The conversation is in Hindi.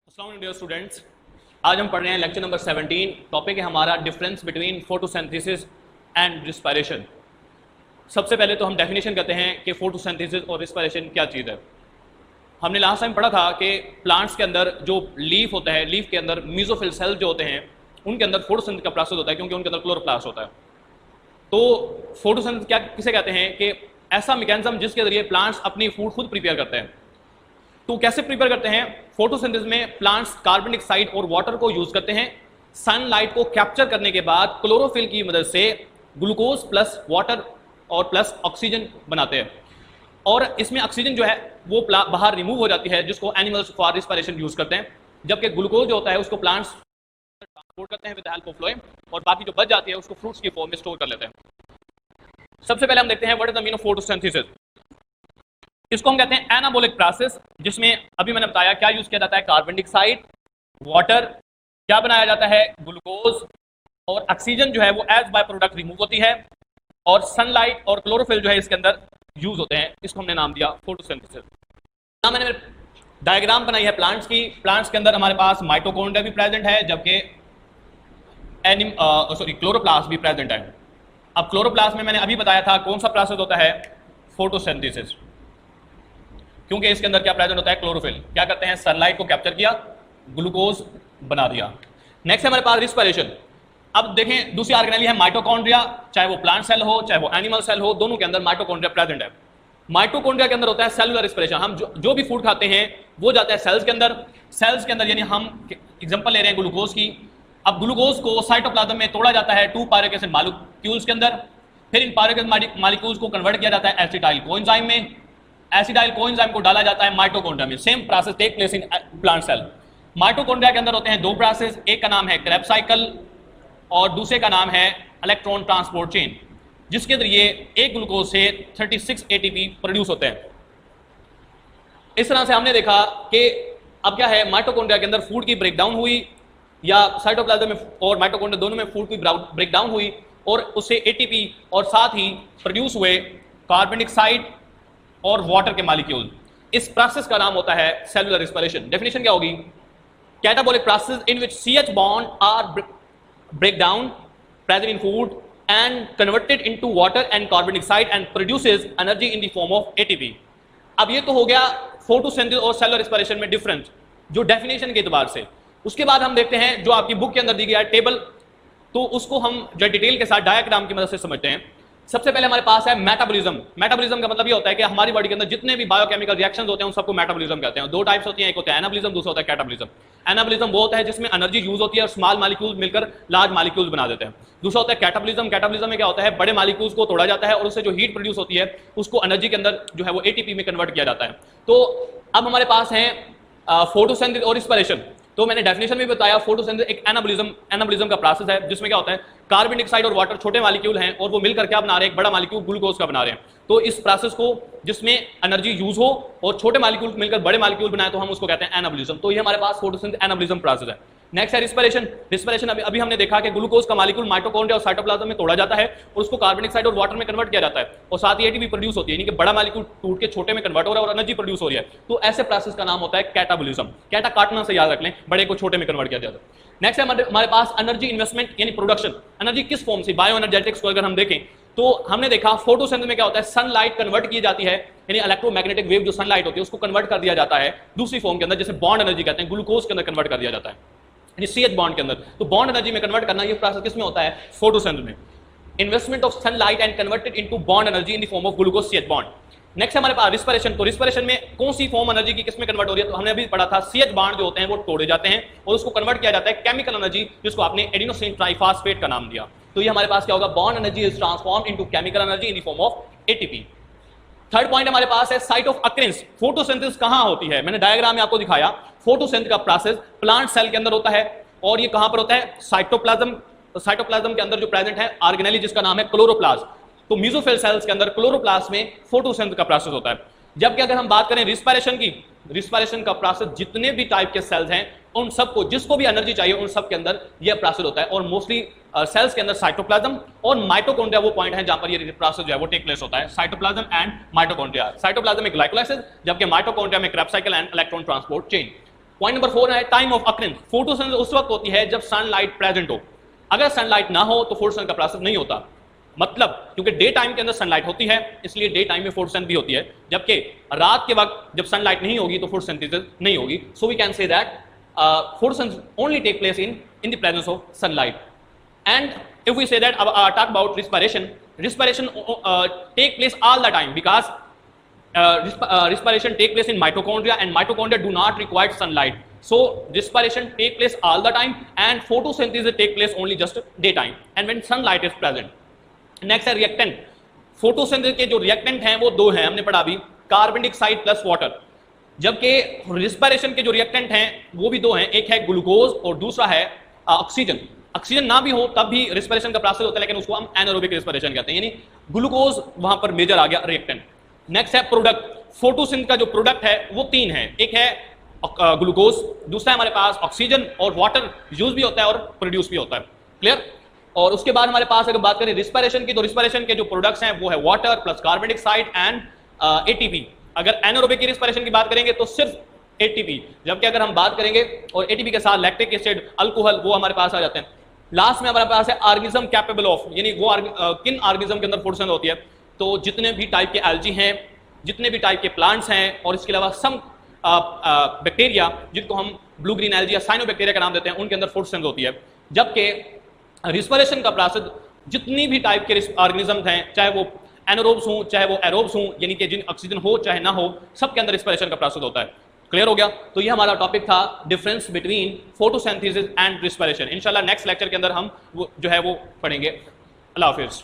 अस्सलाम डियर स्टूडेंट्स, आज हम पढ़ रहे हैं लेक्चर नंबर 17। टॉपिक है हमारा difference between photosynthesis and respiration. सबसे पहले तो हम डेफिनेशन करते हैं कि फोटोसिंथेसिस और रिस्पायरेशन क्या चीज़ है। हमने लास्ट टाइम पढ़ा था कि प्लांट्स के अंदर जो लीफ होता है, लीफ के अंदर मीजोफिल सेल जो होते हैं उनके अंदर फोटोसिंथेसिस का प्रोसेस होता है, क्योंकि उनके अंदर क्लोरोप्लास्ट होता है। तो फोटोसिंथेसिस क्या किसे कहते हैं कि ऐसा मैकेनिज्म जिसके जरिए प्लांट्स अपनी फूड खुद प्रिपेयर करते हैं। तो कैसे प्रिपेयर करते हैं? फोटोसिंथेसिस में प्लांट्स कार्बन डाइऑक्साइड और वाटर को यूज करते हैं। सनलाइट को कैप्चर करने के बाद क्लोरोफिल की मदद से ग्लूकोज प्लस वाटर और प्लस ऑक्सीजन बनाते हैं, और इसमें ऑक्सीजन जो है वो बाहर रिमूव हो जाती है, जिसको एनिमल्स फॉर रिस्पायरेशन यूज करते हैं, जबकि ग्लूकोज जो होता है उसको प्लांट्स ट्रांसपोर्ट करते हैं विद हेल्प ऑफ फ्लोएम, और बाकी जो बच जाती है उसको फ्रूट्स की फॉर्म में स्टोर कर लेते हैं। सबसे पहले हम देखते हैं what is the meaning of photosynthesis. इसको हम कहते हैं एनाबॉलिक प्रोसेस, जिसमें अभी मैंने बताया क्या यूज किया जाता है, कार्बन डाइऑक्साइड, वाटर, क्या बनाया जाता है, ग्लूकोज, और ऑक्सीजन जो है वो एज बाय प्रोडक्ट रिमूव होती है, और सनलाइट और क्लोरोफिल जो है इसके अंदर यूज होते हैं। इसको हमने नाम दिया फोटोसिंथेसिस। यहां मैंने डायग्राम बनाई है प्लांट्स की। प्लांट्स के अंदर हमारे पास माइटोकॉन्ड्रिया भी प्रेजेंट है, जबकि क्लोरोप्लास्ट भी प्रेजेंट है। अब क्लोरोप्लास्ट में मैंने अभी बताया था कौन सा प्रोसेस होता है, फोटोसिंथेसिस, क्योंकि इसके अंदर क्या प्रेजेंट होता है, क्लोरोफिल। क्या करते हैं, सनलाइट को कैप्चर किया, ग्लूकोज बना दिया। नेक्स्ट है हमारे पास रिस्पायरेशन। अब देखें दूसरी ऑर्गेनेली है माइटोकॉन्ड्रिया, चाहे वो प्लांट सेल हो चाहे वो एनिमल सेल हो, दोनों के अंदर माइटोकॉन्ड्रिया प्रेजेंट है। माइटोकॉन्ड्रिया के अंदर होता है सेलुलर रिस्पिरेशन। हम जो भी फूड खाते हैं वो जाता है सेल्स के अंदर। सेल्स के अंदर यानी हम एग्जांपल ले रहे हैं ग्लूकोज की। अब ग्लूकोज को साइटोप्लाज्म में तोड़ा जाता है 2 पायरुवेट एसिड मॉलिक्यूल्स के अंदर, फिर इन पायरुवेट एसिड मॉलिक्यूल्स को कन्वर्ट किया जाता है एसिटाइल कोएंजाइम में। एसिटाइल कोएंजाइम को डाला जाता है माइटोकॉन्ड्रिया में। Same process take place in plant cell. Mitochondria के अंदर होते हैं 2 प्रोसेस, एक का नाम है क्रेब्स साइकिल और दूसरे का नाम है इलेक्ट्रॉन ट्रांसपोर्ट चेन, जिसके जरिए एक ग्लूकोज से 36 एटीपी प्रोड्यूस होते हैं। इस तरह से हमने देखा कि अब क्या है, माइटोकॉन्ड्रिया के अंदर फूड की ब्रेकडाउन हुई, या साइटोप्लाज्म में और माइटोकॉन्ड्रिया दोनों में फूड की ब्रेकडाउन हुई, और उससे एटीपी और साथ ही प्रोड्यूस हुए कार्बन डाइऑक्साइड और वाटर के मॉलिक्यूल। इस प्रोसेस का नाम होता है सेलुलर रिस्पिरेशन। डेफिनेशन क्या होगी, catabolic process in which CH bond are break down present in food and converted into water and carbon dioxide and produces energy in the form of ATP। अब ये तो हो गया फोटोसिंथेसिस और सेलुलर रिस्पिरेशन में डिफरेंस जो डेफिनेशन के एतबार से। उसके बाद हम देखते हैं जो आपकी बुक के अंदर दी गया है टेबल, तो उसको हम जो डिटेल के साथ डायग्राम की मदद से समझते हैं। सबसे पहले हमारे पास है मेटाबॉलिज्म। मेटाबॉलिज्म का मतलब ये होता है कि हमारी बॉडी के अंदर जितने भी बायोकेमिकल रिएक्शंस होते हैं उन सबको मेटाबॉलिज्म कहते हैं। 2 टाइप्स होती हैं, एक होता है एनाबॉलिज्म, दूसरा होता है कैटाबॉलिज्म। एनाबॉलिज्म वो होता है जिसमें एनर्जी यूज होती है और स्मॉल मॉलिक्यूल्स मिलकर लार्ज मॉलिक्यूल्स बना देते हैं। दूसरा होता है कैटाबॉलिज्म। कैटाबॉलिज्म में क्या होता है, बड़े मॉलिक्यूल्स को तोड़ा जाता है और उससे जो हीट प्रोड्यूस होती है उसको एनर्जी के अंदर जो है वो एटीपी में कन्वर्ट किया जाता है। तो अब हमारे पास है फोटोसिंथेसिस और रिस्पिरेशन। तो मैंने डेफिनेशन में बताया फोटोसिंथेसिस एक एनाबॉलिज्म का प्रोसेस है, जिसमें क्या होता है, कार्बन डाइऑक्साइड और वाटर छोटे मॉलिक्यूल हैं और वो मिलकर क्या बना रहे हैं, एक बड़ा मॉलिक्यूल ग्लूकोज का बना रहे हैं। तो इस प्रोसेस को जिसमें एनर्जी यूज हो और छोटे मॉलिक्यूल मिलकर बड़े मॉलिक्यूल बनाए तो हम उसको कहते हैं एनाबॉलिज्म। तो ये हमारे पास फोटोसिंथेसिस एनाबॉलिज्म प्रोसेस है। नेक्स्ट है रिस्पिरेशन। रिस्पिरेशन अभी हमने देखा कि ग्लूकोज का मॉलिक्यूल माइटोकॉन्ड्रिया और साइटोप्लाज्म में तोड़ा जाता है और उसको कार्बन डाइऑक्साइड और वाटर में कन्वर्ट किया जाता है, और साथ ही एटीपी प्रोड्यूस होती है, यानी कि बड़ा मॉलिक्यूल टूट के छोटे में कन्वर्ट हो रहा है और एनर्जी प्रोड्यूस हो रही है। तो ऐसे प्रोसेस का नाम होता है कैटाबॉलिज्म। कैटा काटना से याद रख लें, बड़े को छोटे में कन्वर्ट किया जाता है। नेक्स्ट है हमारे पास एनर्जी इन्वेस्टमेंट यानी प्रोडक्शन। एनर्जी किस फॉर्म से, बायो एनर्जेटिक्स को अगर हम देखें तो हमने देखा फोटोसिंथेसिस में क्या होता है, सनलाइट कन्वर्ट की जाती है, यानी इलेक्ट्रोमैग्नेटिक वेव जो सनलाइट होती है उसको कन्वर्ट कर दिया जाता है दूसरी फॉर्म के अंदर, जैसे बॉन्ड एनर्जी कहते हैं, ग्लूकोज के अंदर कन्वर्ट कर दिया जाता है, यानी CH बॉन्ड के अंदर। तो बॉन्ड एनर्जी में कन्वर्ट करना ये प्रोसेस किस में होता है, फोटोसिंथेसिस में। Investment of sunlight and converted into bond energy in the form of glucose CH bond. Next हमारे पास रिस्पिरेशन। तो रिस्पिरेशन में कौन सी फॉर्म एनर्जी की किसमें कन्वर्ट हो रही है, तो हमने अभी पढ़ा था CH बॉन्ड जो होते हैं वो तोड़े जाते हैं और उसको कन्वर्ट किया जाता है केमिकल एनर्जी, जिसको आपने एडिनोसिन ट्राइफॉस्फेट का नाम दिया। तो ये हमारे पास क्या होगा, bond energy is transformed into chemical energy in the form of ATP। Third point हमारे पास है साइट ऑफ अकरेंस। फोटोसिंथेसिस कहां होती है, मैंने डायग्राम में आपको दिखाया फोटोसिंथेसिस का प्रोसेस प्लांट सेल के अंदर होता है, और ये कहां पर होता है, साइटोप्लाज्म। तो साइटोप्लाज्म के अंदर जो प्रेजेंट है ऑर्गेनेली जिसका नाम है क्लोरोप्लास्ट। तो मीजोफिल सेल्स के अंदर क्लोरोप्लास्ट में फोटोसिंथेसिस का प्रोसेस होता है। जबकि अगर हम बात करें रिस्पिरेशन की, रिस्पिरेशन का प्रोसेस जितने भी टाइप के सेल्स हैं उन सबको, जिसको भी एनर्जी चाहिए उन सब के अंदर यह प्रोसेस होता है, और मोस्टली सेल्स के अंदर साइटोप्लाज्म और माइटोकॉन्ड्रिया वो पॉइंट है जहां पर ये प्रोसेस जो है वो टेक प्लेस होता है। Cytoplasm and mitochondria. साइटोप्लाज्म में ग्लाइकोलाइसिस, जबकि माइटोकॉन्ड्रिया में Krebs cycle and electron transport chain. Point number 4 है टाइम ऑफ अकरेंस। फोटोसिंथेसिस उस वक्त होती है जब सनलाइट प्रेजेंट हो। अगर सनलाइट ना हो तो फोटोसिंथेसिस का प्रोसेस नहीं होता। मतलब क्योंकि डे टाइम के अंदर सनलाइट होती है इसलिए डे टाइम में फोटोसिंथेसिस भी होती है, जबकि रात के वक्त जब सनलाइट नहीं होगी तो फोटोसिंथेसिस नहीं होगी। So we can say that photosynthesis only take place in the presence of sunlight. And if we say that talk about respiration take place all the time because respiration take place in mitochondria and mitochondria do not require sunlight. So respiration take place all the time and photosynthesis take place only just daytime and when sunlight is present. Next है reactant. photosynthesis के जो reactant हैं वो दो हैं, हमने पढ़ा अभी, कार्बन डाइऑक्साइड प्लस वाटर। जबकि रिस्पिरेशन के जो रिएक्टेंट हैं वो भी दो हैं, एक है ग्लूकोज और दूसरा है ऑक्सीजन। ऑक्सीजन ना भी हो तब भी रिस्पिरेशन का प्रोसेस होता है, लेकिन उसको हम एनारोबिक रिस्पिरेशन कहते हैं, यानी ग्लूकोज वहां पर मेजर आ गया रिएक्टेंट। नेक्स्ट है प्रोडक्ट। फोटोसिंथेसिस का जो प्रोडक्ट है वो तीन है, एक है ग्लूकोज, दूसरा है हमारे पास ऑक्सीजन और वाटर यूज भी होता है और प्रोड्यूस भी होता है। क्लियर? और उसके बाद हमारे पास अगर बात करें रिस्पिरेशन की तो रिस्पिरेशन के जो प्रोडक्ट्स हैं वो है water plus carbon dioxide and ATP. अगर एनारोबिक रिस्पिरेशन की बात करेंगे तो सिर्फ एटीपी, जबकि अगर हम बात करेंगे और एटीपी के साथ लैक्टिक एसिड, अल्कोहल, वो हमारे पास आ जाते हैं। लास्ट में हमारे पास है ऑर्गेनिज्म कैपेबल ऑफ, यानी वो किन ऑर्गेनिज्म के अंदर फोटोसिंथेसिस होती है, तो जितने भी टाइप के एल्जी हैं, जितने भी टाइप के प्लांट्स हैं और इसके अलावा सम बैक्टीरिया जिनको हम ब्लू ग्रीन एल्जी या साइनोबैक्टीरिया का नाम देते हैं, उनके अंदर फोटोसिंथेसिस होती है। जबकि रिस्पिरेशन का प्रोसेस जितनी भी टाइप के ऑर्गेनिज्म हैं, चाहे वो एनारोब्स हों चाहे वो एरोब्स हों, यानी कि जिन ऑक्सीजन हो चाहे ना हो, सबके अंदर रिस्पिरेशन का प्रोसेस होता है। क्लियर हो गया? तो ये हमारा टॉपिक था difference between photosynthesis and respiration. इंशाल्लाह नेक्स्ट लेक्चर के अंदर हम वो जो है वो पढ़ेंगे। अल्लाह हाफिज।